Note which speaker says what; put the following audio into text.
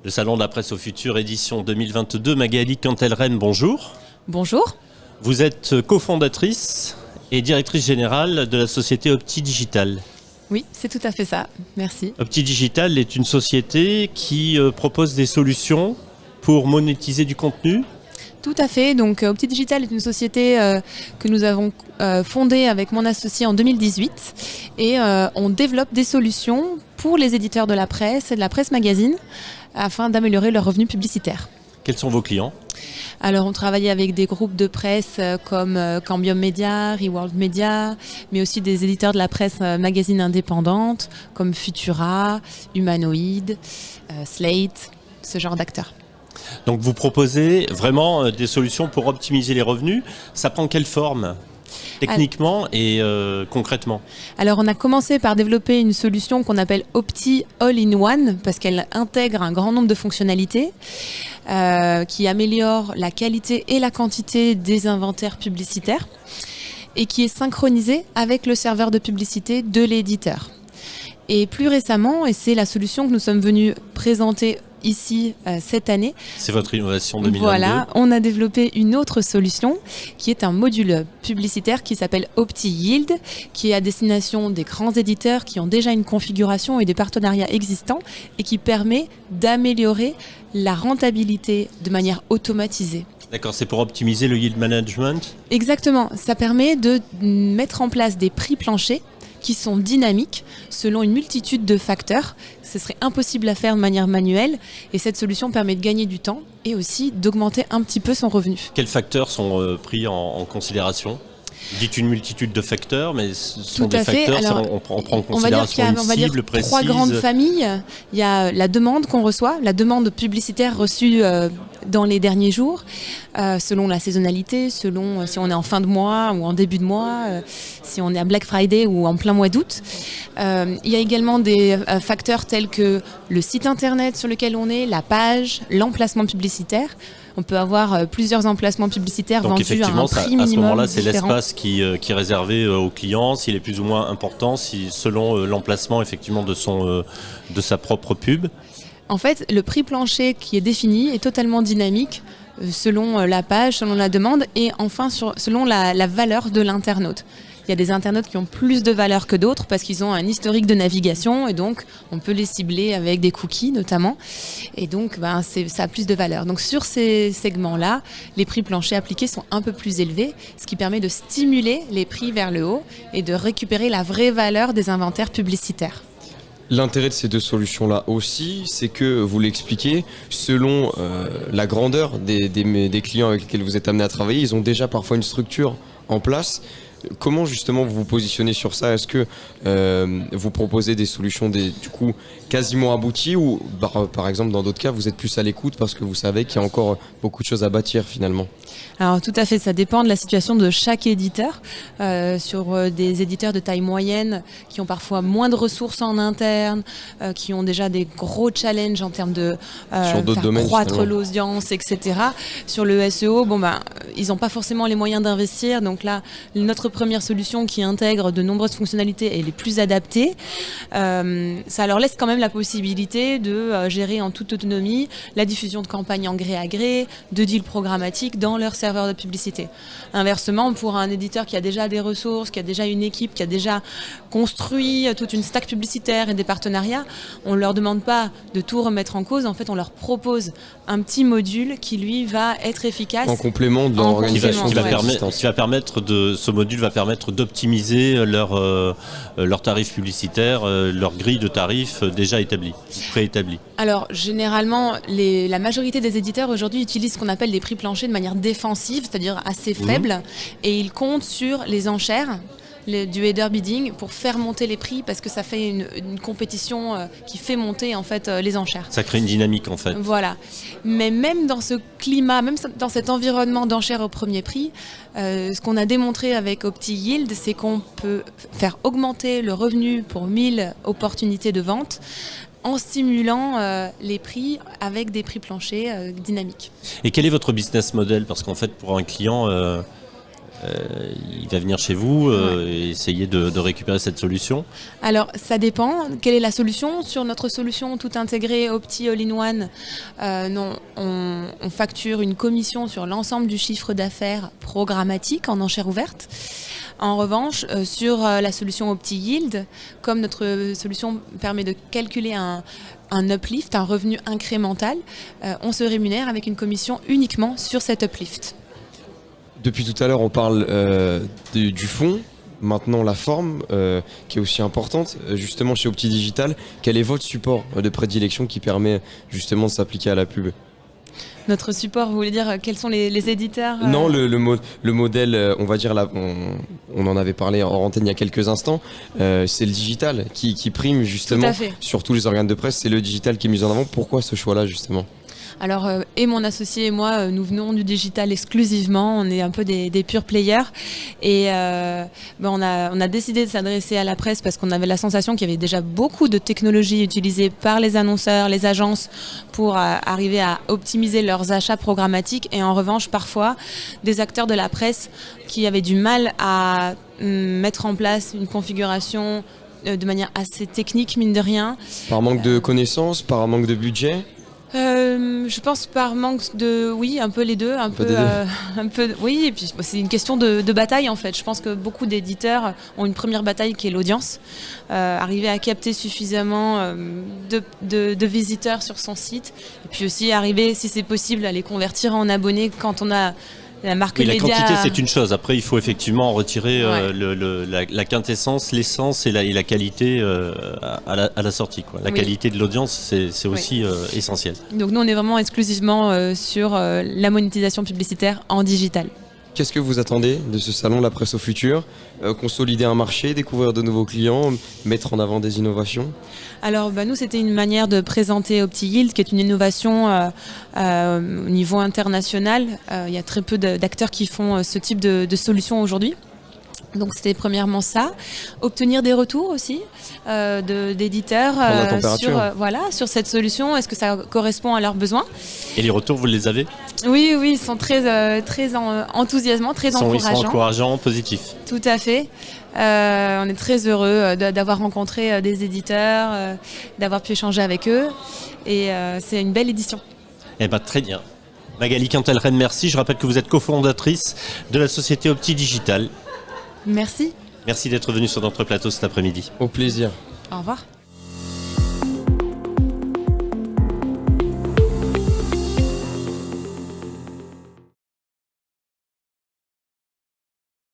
Speaker 1: Le Salon de la Presse au Futur, édition 2022. Magali Cantel-Rennes, bonjour.
Speaker 2: Bonjour.
Speaker 1: Vous êtes cofondatrice et directrice générale de la société Opti Digital.
Speaker 2: Oui, c'est tout à fait ça. Merci.
Speaker 1: Opti Digital est une société qui propose des solutions pour monétiser du contenu.
Speaker 2: Tout à fait. Donc, Opti Digital est une société que nous avons fondée avec mon associé en 2018 et on développe des solutions pour les éditeurs de la presse et de la presse magazine afin d'améliorer leurs revenus publicitaires.
Speaker 1: Quels sont vos clients ?
Speaker 2: Alors, on travaille avec des groupes de presse comme Cambium Media, Reworld Media, mais aussi des éditeurs de la presse magazine indépendante comme Futura, Humanoid, Slate, ce genre d'acteurs.
Speaker 1: Donc vous proposez vraiment des solutions pour optimiser les revenus. Ça prend quelle forme ? Techniquement et concrètement.
Speaker 2: Alors on a commencé par développer une solution qu'on appelle Opti All-in-One parce qu'elle intègre un grand nombre de fonctionnalités qui améliorent la qualité et la quantité des inventaires publicitaires et qui est synchronisée avec le serveur de publicité de l'éditeur. Et plus récemment, et c'est la solution que nous sommes venus présenter ici cette année.
Speaker 1: C'est votre innovation 2022.
Speaker 2: Voilà, on a développé une autre solution qui est un module publicitaire qui s'appelle Opti Yield, qui est à destination des grands éditeurs qui ont déjà une configuration et des partenariats existants et qui permet d'améliorer la rentabilité de manière automatisée.
Speaker 1: D'accord, c'est pour optimiser le yield management ?
Speaker 2: Exactement, ça permet de mettre en place des prix planchers qui sont dynamiques selon une multitude de facteurs. Ce serait impossible à faire de manière manuelle et cette solution permet de gagner du temps et aussi d'augmenter un petit peu son revenu.
Speaker 1: Quels facteurs sont pris en considération ? Vous dites une multitude de facteurs, mais ce sont des facteurs,
Speaker 2: alors,
Speaker 1: on prend en considération une cible précise.
Speaker 2: Trois grandes familles. Il y a la demande qu'on reçoit, la demande publicitaire reçue dans les derniers jours, selon la saisonnalité, selon si on est en fin de mois ou en début de mois, si on est à Black Friday ou en plein mois d'août. Il y a également des facteurs tels que le site internet sur lequel on est, la page, l'emplacement publicitaire. On peut avoir plusieurs emplacements publicitaires vendus à un prix minimum.
Speaker 1: À ce moment-là, c'est
Speaker 2: différent.
Speaker 1: l'espace qui est réservé au client, s'il est plus ou moins important, selon l'emplacement effectivement de sa propre pub.
Speaker 2: En fait, le prix plancher qui est défini est totalement dynamique selon la page, selon la demande et enfin selon la valeur de l'internaute. Il y a des internautes qui ont plus de valeur que d'autres parce qu'ils ont un historique de navigation et donc on peut les cibler avec des cookies notamment et donc ça a plus de valeur. Donc sur ces segments-là, les prix planchers appliqués sont un peu plus élevés, ce qui permet de stimuler les prix vers le haut et de récupérer la vraie valeur des inventaires publicitaires.
Speaker 3: L'intérêt de ces deux solutions-là aussi, c'est que, vous l'expliquez, selon la grandeur des clients avec lesquels vous êtes amené à travailler, ils ont déjà parfois une structure en place. Comment justement vous vous positionnez sur ça ? Est-ce que vous proposez des solutions du coup quasiment abouties ou par exemple dans d'autres cas vous êtes plus à l'écoute parce que vous savez qu'il y a encore beaucoup de choses à bâtir finalement ?
Speaker 2: Alors tout à fait, ça dépend de la situation de chaque éditeur. Sur des éditeurs de taille moyenne qui ont parfois moins de ressources en interne, qui ont déjà des gros challenges en termes de faire croître l'audience, etc. Sur le SEO, ils n'ont pas forcément les moyens d'investir. Donc là, notre première solution qui intègre de nombreuses fonctionnalités est les plus adaptées. Ça leur laisse quand même la possibilité de gérer en toute autonomie la diffusion de campagnes en gré à gré, de deals programmatiques dans leur serveur de publicité. Inversement, pour un éditeur qui a déjà des ressources, qui a déjà une équipe, qui a déjà construit toute une stack publicitaire et des partenariats, on ne leur demande pas de tout remettre en cause. En fait, on leur propose un petit module qui, lui, va être efficace.
Speaker 3: En complément de l'organisation.
Speaker 1: Ce module va permettre d'optimiser leurs tarifs publicitaires, leur grille de tarifs déjà établie, préétablie.
Speaker 2: Alors, généralement, la majorité des éditeurs aujourd'hui utilisent ce qu'on appelle des prix planchers de manière défensive, c'est-à-dire assez faible, et ils comptent sur les enchères du header bidding pour faire monter les prix parce que ça fait une compétition qui fait monter en fait les enchères.
Speaker 1: Ça crée une dynamique en fait.
Speaker 2: Voilà. Mais même dans ce climat, même dans cet environnement d'enchères au premier prix, ce qu'on a démontré avec Opti Yield, c'est qu'on peut faire augmenter le revenu pour 1000 opportunités de vente en stimulant les prix avec des prix planchers dynamiques.
Speaker 1: Et quel est votre business model ? Parce qu'en fait, pour un client, il va venir chez vous et essayer de récupérer cette solution?
Speaker 2: Alors, ça dépend. Quelle est la solution? Sur notre solution tout intégrée Opti All-in-One, non, on facture une commission sur l'ensemble du chiffre d'affaires programmatique en enchère ouverte. En revanche, sur la solution Opti Yield, comme notre solution permet de calculer un uplift, un revenu incrémental, on se rémunère avec une commission uniquement sur cet uplift.
Speaker 3: Depuis tout à l'heure, on parle du fond. Maintenant, la forme, qui est aussi importante. Justement, chez Opti Digital, quel est votre support de prédilection qui permet justement de s'appliquer à la pub?
Speaker 2: Notre support, vous voulez dire quels sont les éditeurs
Speaker 3: Non, le modèle, on va dire, là, on en avait parlé en antenne il y a quelques instants, c'est le digital qui prime justement sur tous les organes de presse. C'est le digital qui est mis en avant. Pourquoi ce choix-là, justement?
Speaker 2: Alors, et mon associé et moi, nous venons du digital exclusivement. On est un peu des pure players. Et on a décidé de s'adresser à la presse parce qu'on avait la sensation qu'il y avait déjà beaucoup de technologies utilisées par les annonceurs, les agences pour arriver à optimiser leurs achats programmatiques. Et en revanche, parfois, des acteurs de la presse qui avaient du mal à mettre en place une configuration de manière assez technique, mine de rien.
Speaker 3: Par manque de connaissances, par manque de budget?
Speaker 2: Je pense par manque de... Oui, un peu les deux. Un peu, oui, et puis c'est une question de bataille en fait. Je pense que beaucoup d'éditeurs ont une première bataille qui est l'audience. Arriver à capter suffisamment de visiteurs sur son site. Et puis aussi arriver, si c'est possible, à les convertir en abonnés quand on a... La marque
Speaker 1: oui, la
Speaker 2: média...
Speaker 1: quantité, c'est une chose. Après, il faut effectivement retirer la quintessence, l'essence et la qualité à la sortie, quoi. La qualité de l'audience, c'est aussi essentiel.
Speaker 2: Donc nous, on est vraiment exclusivement sur la monétisation publicitaire en digital.
Speaker 3: Qu'est-ce que vous attendez de ce salon La Presse au futur? Consolider un marché, découvrir de nouveaux clients, mettre en avant des innovations?
Speaker 2: Alors nous, c'était une manière de présenter Opti Yield, qui est une innovation au niveau international. Il y a très peu d'acteurs qui font ce type de solution aujourd'hui. Donc c'était premièrement ça, obtenir des retours aussi d'éditeurs sur cette solution, est-ce que ça correspond à leurs besoins? Et
Speaker 1: les retours, vous les avez?
Speaker 2: Oui, ils sont très enthousiasmants, très encourageants.
Speaker 1: Ils sont encourageants, positifs.
Speaker 2: Tout à fait. On est très heureux d'avoir rencontré des éditeurs, d'avoir pu échanger avec eux et c'est une belle édition.
Speaker 1: Eh ben, très bien. Magali Quintel-Rennes, merci. Je rappelle que vous êtes cofondatrice de la société Opti Digital.
Speaker 2: Merci.
Speaker 1: Merci d'être venu sur notre plateau cet après-midi.
Speaker 3: Au plaisir.
Speaker 2: Au revoir.